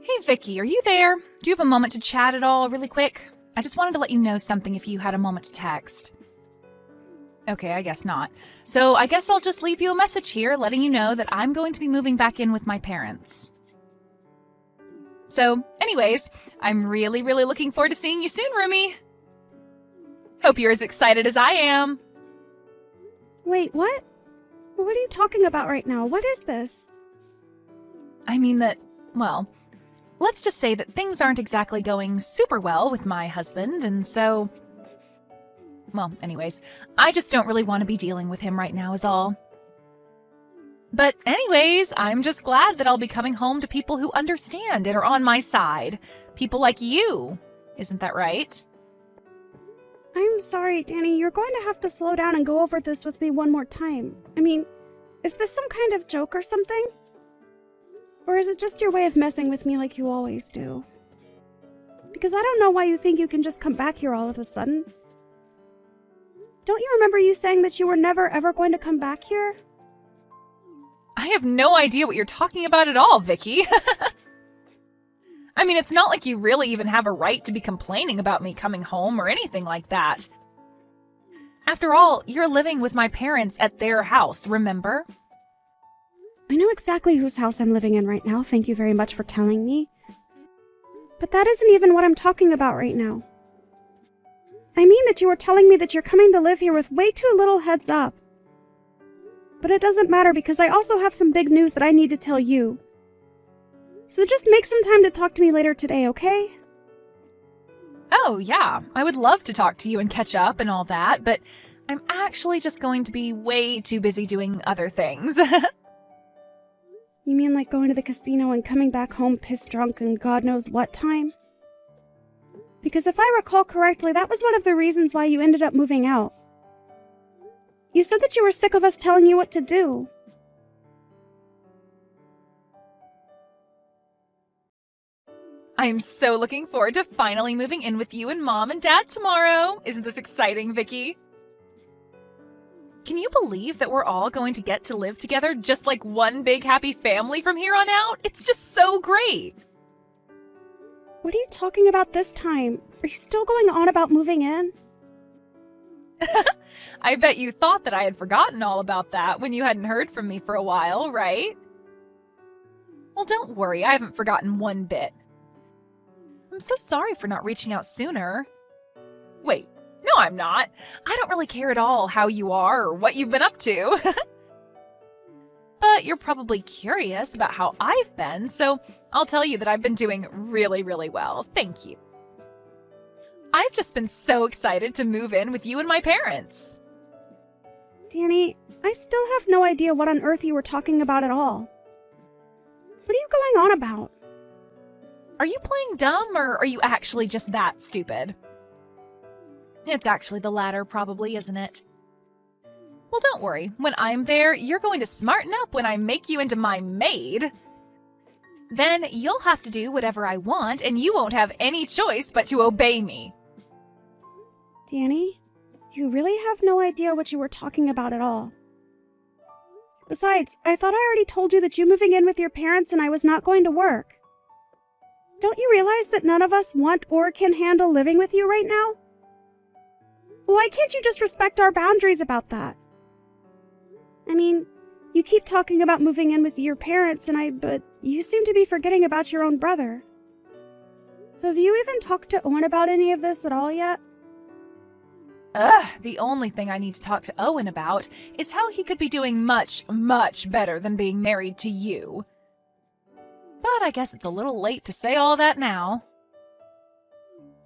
Hey Vicky, are you there? Do you have a moment to chat at all, really quick? I just wanted to let you know something if you had a moment to text. Okay, I guess not. So I guess I'll just leave you a message here letting you know that I'm going to be moving back in with my parents. So, anyways, I'm really looking forward to seeing you soon, Rumi. Hope you're as excited as I am. Wait, what? What are you talking about right now? What is this? I mean that, well, let's just say that things aren't exactly going super well with my husband, and so... Well, anyways, I just don't really want to be dealing with him right now is all. But anyways, I'm just glad that I'll be coming home to people who understand and are on my side. People like you. Isn't that right? I'm sorry, Danny. You're going to have to slow down and go over this with me one more time. I mean, is this some kind of joke or something? Or is it just your way of messing with me like you always do? Because I don't know why you think you can just come back here all of a sudden. Don't you remember you saying that you were never ever going to come back here? I have no idea what you're talking about at all, Vicky. I mean, it's not like you really even have a right to be complaining about me coming home or anything like that. After all, you're living with my parents at their house, remember? I know exactly whose house I'm living in right now, thank you very much for telling me. But that isn't even what I'm talking about right now. I mean that you were telling me that you're coming to live here with way too little heads up. But it doesn't matter because I also have some big news that I need to tell you. So just make some time to talk to me later today, okay? Oh, yeah. I would love to talk to you and catch up and all that, but I'm actually just going to be way too busy doing other things. You mean like going to the casino and coming back home pissed drunk and God knows what time? Because if I recall correctly, that was one of the reasons why you ended up moving out. You said that you were sick of us telling you what to do. I am so looking forward to finally moving in with you and Mom and Dad tomorrow. Isn't this exciting, Vicky? Can you believe that we're all going to get to live together just like one big happy family from here on out? It's just so great. What are you talking about this time? Are you still going on about moving in? I bet you thought that I had forgotten all about that when you hadn't heard from me for a while, right? Well, don't worry, I haven't forgotten one bit. I'm so sorry for not reaching out sooner. Wait, no, I'm not. I don't really care at all how you are or what you've been up to. But you're probably curious about how I've been, so I'll tell you that I've been doing really well. Thank you. I've just been so excited to move in with you and my parents. Danny, I still have no idea what on earth you were talking about at all. What are you going on about? Are you playing dumb, or are you actually just that stupid? It's actually the latter, probably, isn't it? Well, don't worry. When I'm there, you're going to smarten up when I make you into my maid. Then you'll have to do whatever I want, and you won't have any choice but to obey me. Danny, you really have no idea what you were talking about at all. Besides, I thought I already told you that you moving in with your parents and I was not going to work. Don't you realize that none of us want or can handle living with you right now? Why can't you just respect our boundaries about that? I mean, you keep talking about moving in with your parents but you seem to be forgetting about your own brother. Have you even talked to Owen about any of this at all yet? The only thing I need to talk to Owen about is how he could be doing much better than being married to you. But I guess it's a little late to say all that now.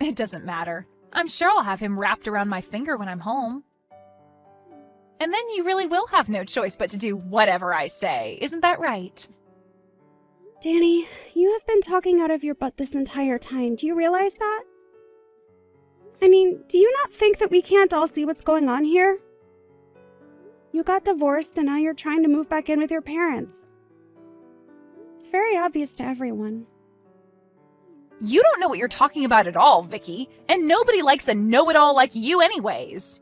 It doesn't matter. I'm sure I'll have him wrapped around my finger when I'm home. And then you really will have no choice but to do whatever I say, isn't that right? Danny, you have been talking out of your butt this entire time. Do you realize that? I mean, do you not think that we can't all see what's going on here? You got divorced and now you're trying to move back in with your parents. It's very obvious to everyone. You don't know what you're talking about at all, Vicky, and nobody likes a know-it-all like you anyways.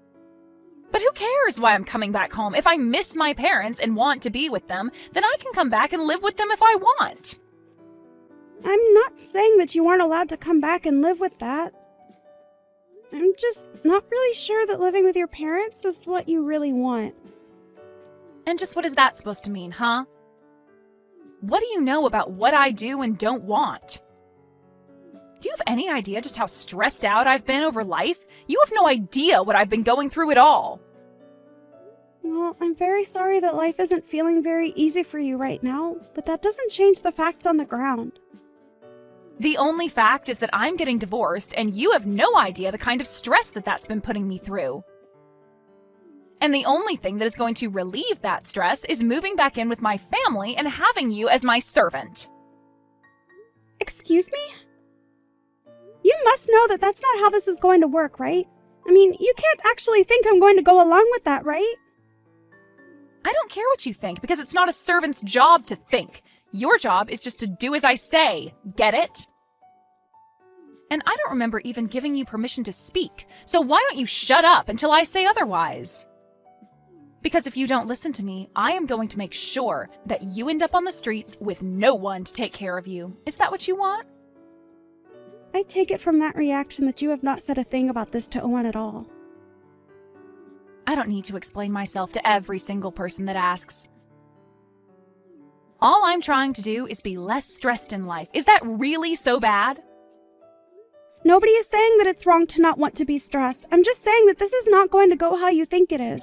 But who cares why I'm coming back home? If I miss my parents and want to be with them, then I can come back and live with them if I want. I'm not saying that you aren't allowed to come back and live with that. I'm just not really sure that living with your parents is what you really want. And just what is that supposed to mean, huh? What do you know about what I do and don't want? Do you have any idea just how stressed out I've been over life? You have no idea what I've been going through at all. Well, I'm very sorry that life isn't feeling very easy for you right now, but that doesn't change the facts on the ground. The only fact is that I'm getting divorced, and you have no idea the kind of stress that's been putting me through. And the only thing that is going to relieve that stress is moving back in with my family and having you as my servant. Excuse me? You must know that that's not how this is going to work, right? I mean, you can't actually think I'm going to go along with that, right? I don't care what you think, because it's not a servant's job to think. Your job is just to do as I say. Get it? And I don't remember even giving you permission to speak, so why don't you shut up until I say otherwise? Because if you don't listen to me, I am going to make sure that you end up on the streets with no one to take care of you. Is that what you want? I take it from that reaction that you have not said a thing about this to Owen at all. I don't need to explain myself to every single person that asks. All I'm trying to do is be less stressed in life. Is that really so bad? Nobody is saying that it's wrong to not want to be stressed. I'm just saying that this is not going to go how you think it is.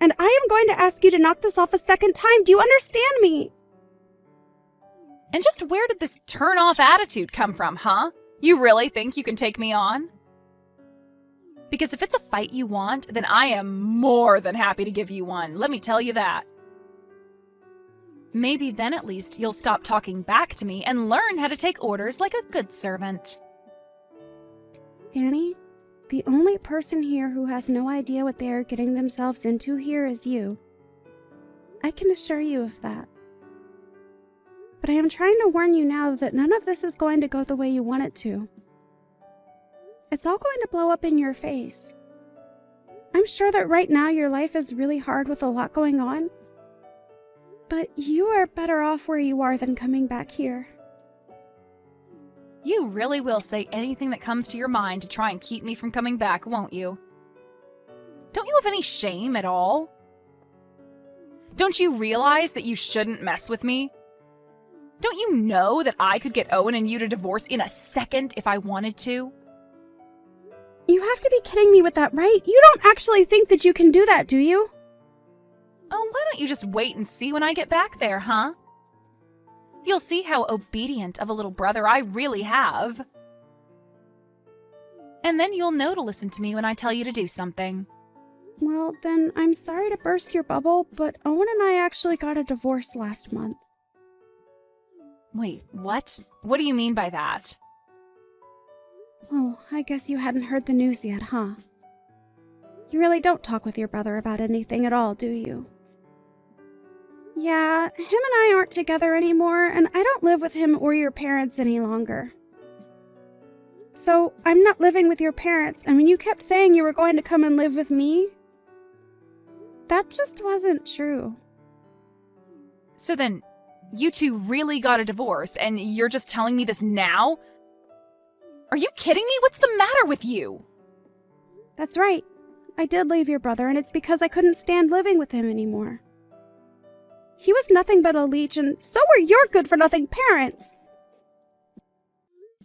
And I am going to ask you to knock this off a second time. Do you understand me? And just where did this turn-off attitude come from, huh? You really think you can take me on? Because if it's a fight you want, then I am more than happy to give you one. Let me tell you that. Maybe then at least you'll stop talking back to me and learn how to take orders like a good servant. Annie, the only person here who has no idea what they are getting themselves into here is you. I can assure you of that. But I am trying to warn you now that none of this is going to go the way you want it to. It's all going to blow up in your face. I'm sure that right now your life is really hard with a lot going on. But you are better off where you are than coming back here. You really will say anything that comes to your mind to try and keep me from coming back, won't you? Don't you have any shame at all? Don't you realize that you shouldn't mess with me? Don't you know that I could get Owen and you to divorce in a second if I wanted to? You have to be kidding me with that, right? You don't actually think that you can do that, do you? Oh, why don't you just wait and see when I get back there, huh? You'll see how obedient of a little brother I really have. And then you'll know to listen to me when I tell you to do something. Well, then I'm sorry to burst your bubble, but Owen and I actually got a divorce last month. Wait, what? What do you mean by that? Oh, I guess you hadn't heard the news yet, huh? You really don't talk with your brother about anything at all, do you? Yeah, him and I aren't together anymore, and I don't live with him or your parents any longer. So, I'm not living with your parents, and when you kept saying you were going to come and live with me, that just wasn't true. So then, you two really got a divorce, and you're just telling me this now? Are you kidding me? What's the matter with you? That's right. I did leave your brother, and it's because I couldn't stand living with him anymore. He was nothing but a leech, and so were your good-for-nothing parents.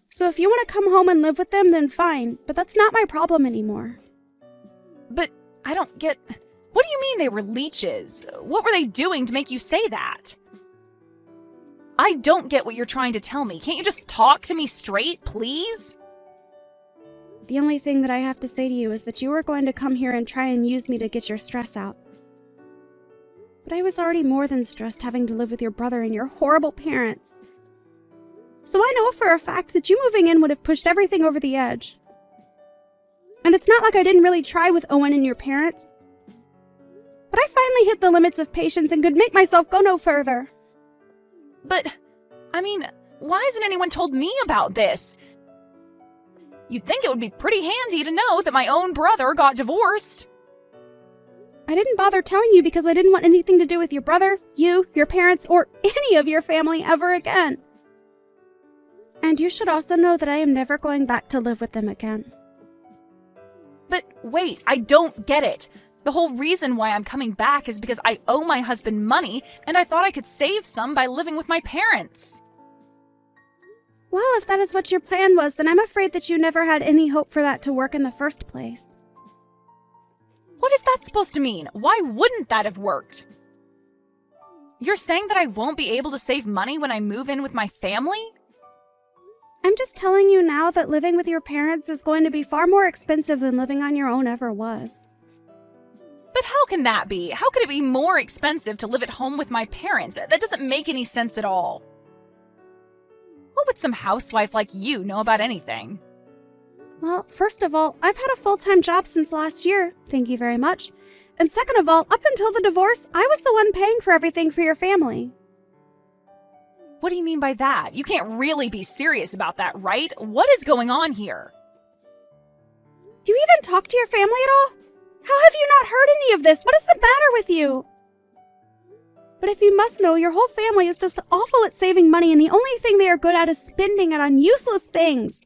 So if you want to come home and live with them, then fine, but that's not my problem anymore. But I don't get... What do you mean they were leeches? What were they doing to make you say that? I don't get what you're trying to tell me. Can't you just talk to me straight, please? The only thing that I have to say to you is that you were going to come here and try and use me to get your stress out. But I was already more than stressed having to live with your brother and your horrible parents. So I know for a fact that you moving in would have pushed everything over the edge. And it's not like I didn't really try with Owen and your parents. But I finally hit the limits of patience and could make myself go no further. But, I mean, why hasn't anyone told me about this? You'd think it would be pretty handy to know that my own brother got divorced. I didn't bother telling you because I didn't want anything to do with your brother, you, your parents, or any of your family ever again. And you should also know that I am never going back to live with them again. But wait, I don't get it. The whole reason why I'm coming back is because I owe my husband money, and I thought I could save some by living with my parents. Well, if that is what your plan was, then I'm afraid that you never had any hope for that to work in the first place. What is that supposed to mean? Why wouldn't that have worked? You're saying that I won't be able to save money when I move in with my family? I'm just telling you now that living with your parents is going to be far more expensive than living on your own ever was. But how can that be? How could it be more expensive to live at home with my parents? That doesn't make any sense at all. What would some housewife like you know about anything? Well, first of all, I've had a full-time job since last year, thank you very much. And second of all, up until the divorce, I was the one paying for everything for your family. What do you mean by that? You can't really be serious about that, right? What is going on here? Do you even talk to your family at all? How have you not heard any of this? What is the matter with you? But if you must know, your whole family is just awful at saving money, and the only thing they are good at is spending it on useless things.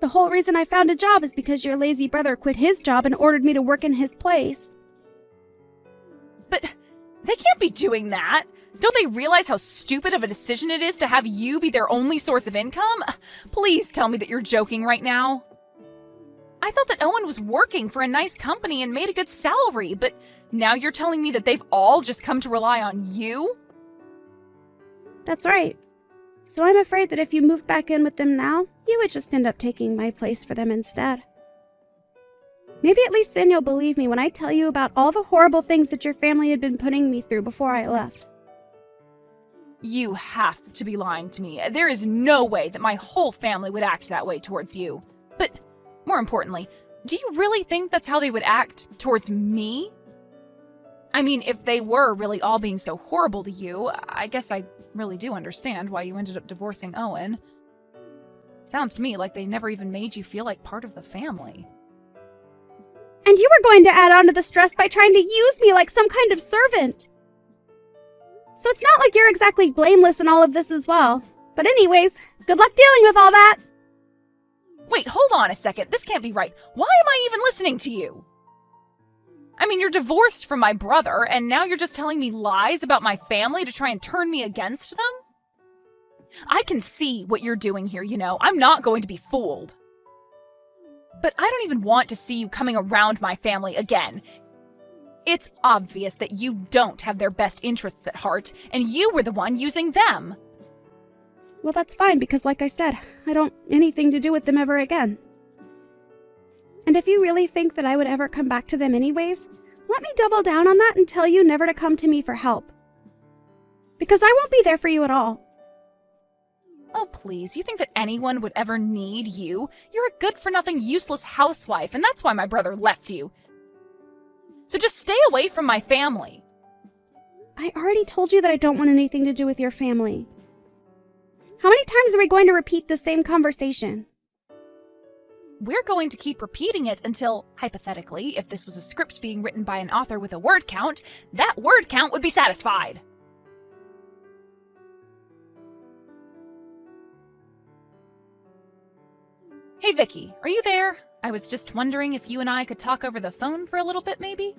The whole reason I found a job is because your lazy brother quit his job and ordered me to work in his place. But they can't be doing that. Don't they realize how stupid of a decision it is to have you be their only source of income? Please tell me that you're joking right now. I thought that Owen was working for a nice company and made a good salary, but now you're telling me that they've all just come to rely on you? That's right. So I'm afraid that if you moved back in with them now, you would just end up taking my place for them instead. Maybe at least then you'll believe me when I tell you about all the horrible things that your family had been putting me through before I left. You have to be lying to me. There is no way that my whole family would act that way towards you. But more importantly, do you really think that's how they would act towards me? I mean, if they were really all being so horrible to you, I guess I really do understand why you ended up divorcing Owen. Sounds to me like they never even made you feel like part of the family. And you were going to add on to the stress by trying to use me like some kind of servant. So it's not like you're exactly blameless in all of this as well. But anyways, good luck dealing with all that. Wait, hold on a second. This can't be right. Why am I even listening to you? I mean, you're divorced from my brother, and now you're just telling me lies about my family to try and turn me against them? I can see what you're doing here, you know. I'm not going to be fooled. But I don't even want to see you coming around my family again. It's obvious that you don't have their best interests at heart, and you were the one using them. Well, that's fine, because like I said, I don't want anything to do with them ever again. And if you really think that I would ever come back to them anyways, let me double down on that and tell you never to come to me for help. Because I won't be there for you at all. Oh, please, you think that anyone would ever need you? You're a good-for-nothing, useless housewife, and that's why my brother left you. So just stay away from my family. I already told you that I don't want anything to do with your family. How many times are we going to repeat the same conversation? We're going to keep repeating it until, hypothetically, if this was a script being written by an author with a word count, that word count would be satisfied. Hey, Vicky, are you there? I was just wondering if you and I could talk over the phone for a little bit, maybe?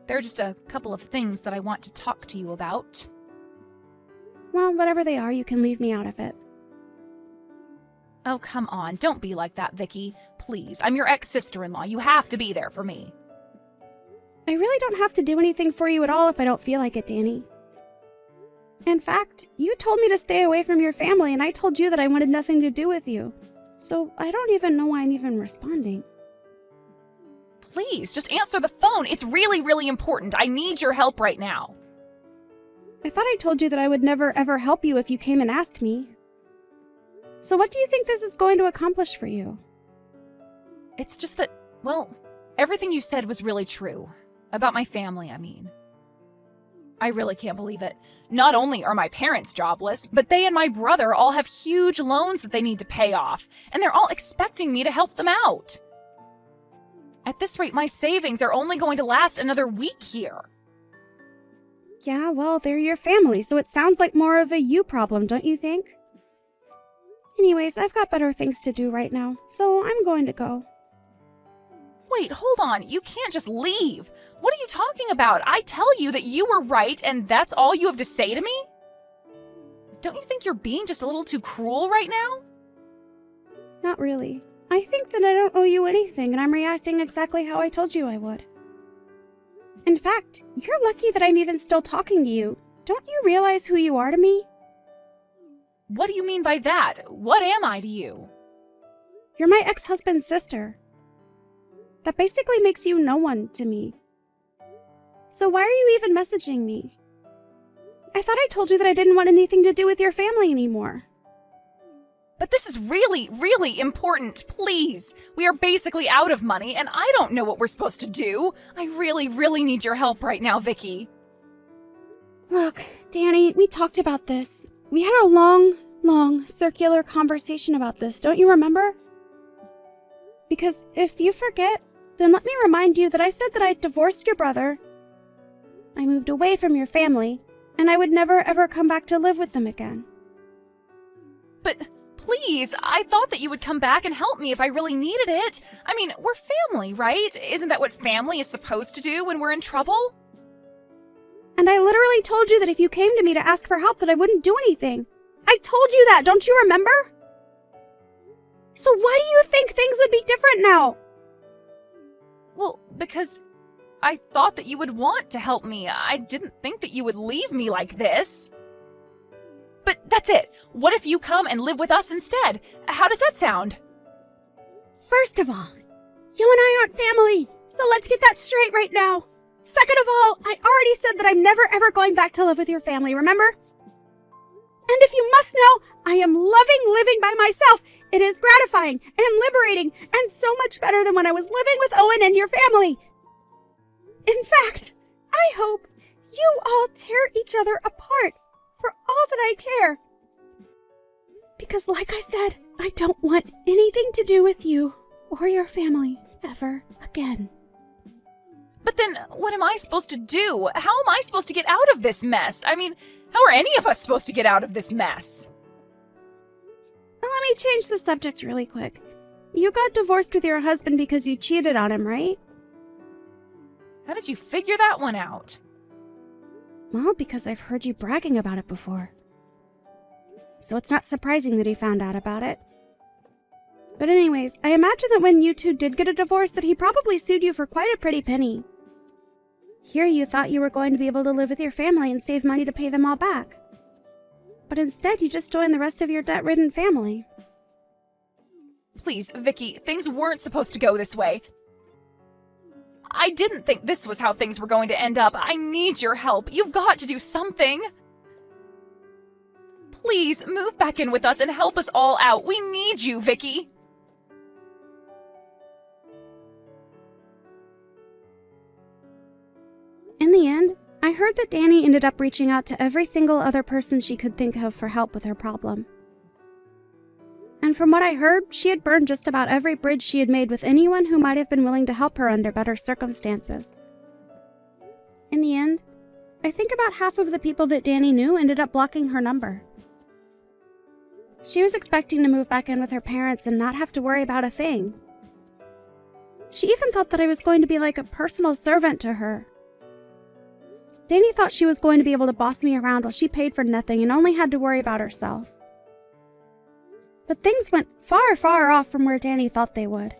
There are just a couple of things that I want to talk to you about. Well, whatever they are, you can leave me out of it. Oh, come on. Don't be like that, Vicky. Please, I'm your ex-sister-in-law. You have to be there for me. I really don't have to do anything for you at all if I don't feel like it, Danny. In fact, you told me to stay away from your family, and I told you that I wanted nothing to do with you. So I don't even know why I'm even responding. Please, just answer the phone. It's really, really important. I need your help right now. I thought I told you that I would never ever help you if you came and asked me. So what do you think this is going to accomplish for you? It's just that, well, everything you said was really true. About my family, I mean. I really can't believe it. Not only are my parents jobless, but they and my brother all have huge loans that they need to pay off, and they're all expecting me to help them out. At this rate, my savings are only going to last another week here. Yeah, well, they're your family, so it sounds like more of a you problem, don't you think? Anyways, I've got better things to do right now, so I'm going to go. Wait, hold on. You can't just leave. What are you talking about? I tell you that you were right and that's all you have to say to me? Don't you think you're being just a little too cruel right now? Not really. I think that I don't owe you anything and I'm reacting exactly how I told you I would. In fact, you're lucky that I'm even still talking to you. Don't you realize who you are to me? What do you mean by that? What am I to you? You're my ex-husband's sister. That basically makes you no one to me. So why are you even messaging me? I thought I told you that I didn't want anything to do with your family anymore. But this is really, really important, please. We are basically out of money and I don't know what we're supposed to do. I really, really need your help right now, Vicky. Look, Danny, we talked about this. We had a long, circular conversation about this, don't you remember? Because if you forget, then let me remind you that I said that I divorced your brother, I moved away from your family, and I would never ever come back to live with them again. But please, I thought that you would come back and help me if I really needed it. I mean, we're family, right? Isn't that what family is supposed to do when we're in trouble? And I literally told you that if you came to me to ask for help that I wouldn't do anything. I told you that, don't you remember? So why do you think things would be different now? Well, because I thought that you would want to help me. I didn't think that you would leave me like this. But that's it. What if you come and live with us instead? How does that sound? First of all, you and I aren't family, so let's get that straight right now. Second of all, I already said that I'm never ever going back to live with your family, remember? And if you must know, I am loving living by myself. It is gratifying and liberating and so much better than when I was living with Owen and your family. In fact, I hope you all tear each other apart for all that I care. Because like I said, I don't want anything to do with you or your family ever again. But then, what am I supposed to do? How am I supposed to get out of this mess? I mean, how are any of us supposed to get out of this mess? Well, let me change the subject really quick. You got divorced with your husband because you cheated on him, right? How did you figure that one out? Well, because I've heard you bragging about it before. So it's not surprising that he found out about it. But anyways, I imagine that when you two did get a divorce that he probably sued you for quite a pretty penny. Here you thought you were going to be able to live with your family and save money to pay them all back. But instead you just joined the rest of your debt-ridden family. Please, Vicky, things weren't supposed to go this way. I didn't think this was how things were going to end up. I need your help. You've got to do something. Please, move back in with us and help us all out. We need you, Vicky. In the end, I heard that Danny ended up reaching out to every single other person she could think of for help with her problem. And from what I heard, she had burned just about every bridge she had made with anyone who might have been willing to help her under better circumstances. In the end, I think about half of the people that Danny knew ended up blocking her number. She was expecting to move back in with her parents and not have to worry about a thing. She even thought that I was going to be like a personal servant to her. Danny thought she was going to be able to boss me around while she paid for nothing and only had to worry about herself. But things went far, far off from where Danny thought they would.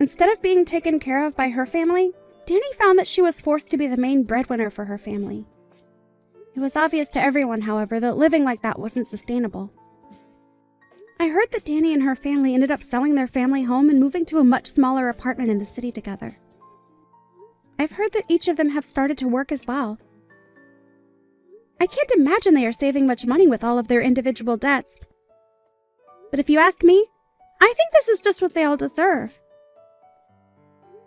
Instead of being taken care of by her family, Danny found that she was forced to be the main breadwinner for her family. It was obvious to everyone, however, that living like that wasn't sustainable. I heard that Danny and her family ended up selling their family home and moving to a much smaller apartment in the city together. I've heard that each of them have started to work as well. I can't imagine they are saving much money with all of their individual debts. But if you ask me, I think this is just what they all deserve.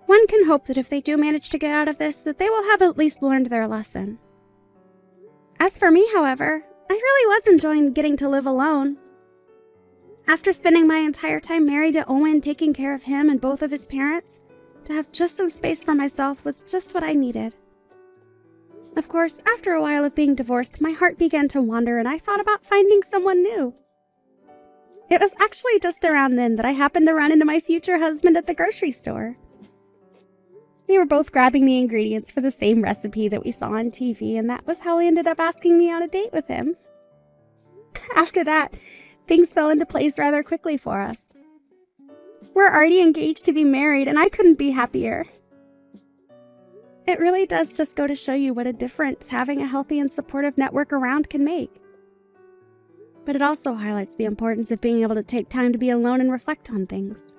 One can hope that if they do manage to get out of this, that they will have at least learned their lesson. As for me, however, I really was enjoying getting to live alone. After spending my entire time married to Owen, taking care of him and both of his parents, to have just some space for myself was just what I needed. Of course, after a while of being divorced, my heart began to wander and I thought about finding someone new. It was actually just around then that I happened to run into my future husband at the grocery store. We were both grabbing the ingredients for the same recipe that we saw on TV, and that was how he ended up asking me on a date with him. After that, things fell into place rather quickly for us. We're already engaged to be married, and I couldn't be happier. It really does just go to show you what a difference having a healthy and supportive network around can make. But it also highlights the importance of being able to take time to be alone and reflect on things.